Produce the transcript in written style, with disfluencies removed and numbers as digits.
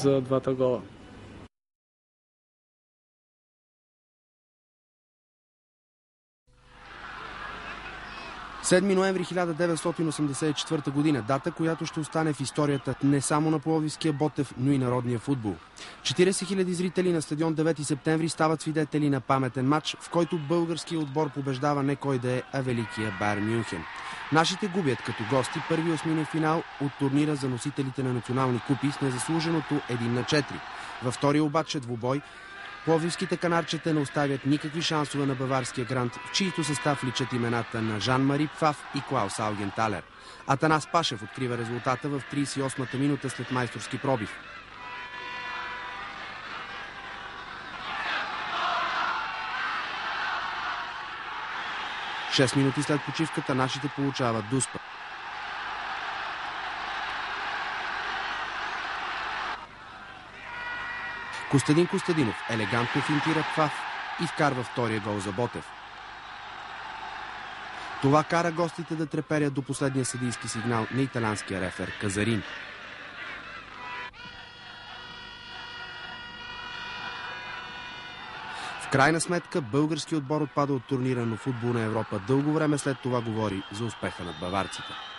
за двата гола. 7 ноември 1984 година, дата, която ще остане в историята не само на пловдивския Ботев, но и народния футбол. 40 000 зрители на стадион 9 септември стават свидетели на паметен матч, в който българският отбор побеждава не кой да е, а великия Байерн Мюнхен. Нашите губят като гости първи осминен финал от турнира за носителите на национални купи с незаслуженото 1-4. Във втория обаче двубой пловдивските канарчета не оставят никакви шансове на баварския грант, в чието състав личат имената на Жан-Мари Пфаф и Клаус Аугенталер. Атанас Пашев открива резултата в 38-та минута след майсторски пробив. Шест минути след почивката нашите получават дуспа. Костадин Костадинов елегантно финтира Пфаф и вкарва втория гол за Ботев. Това кара гостите да треперят до последния съдийски сигнал на италианския рефер Казарин. В крайна сметка български отбор отпада от турнира, но футбол на Европа дълго време след това говори за успеха над баварците.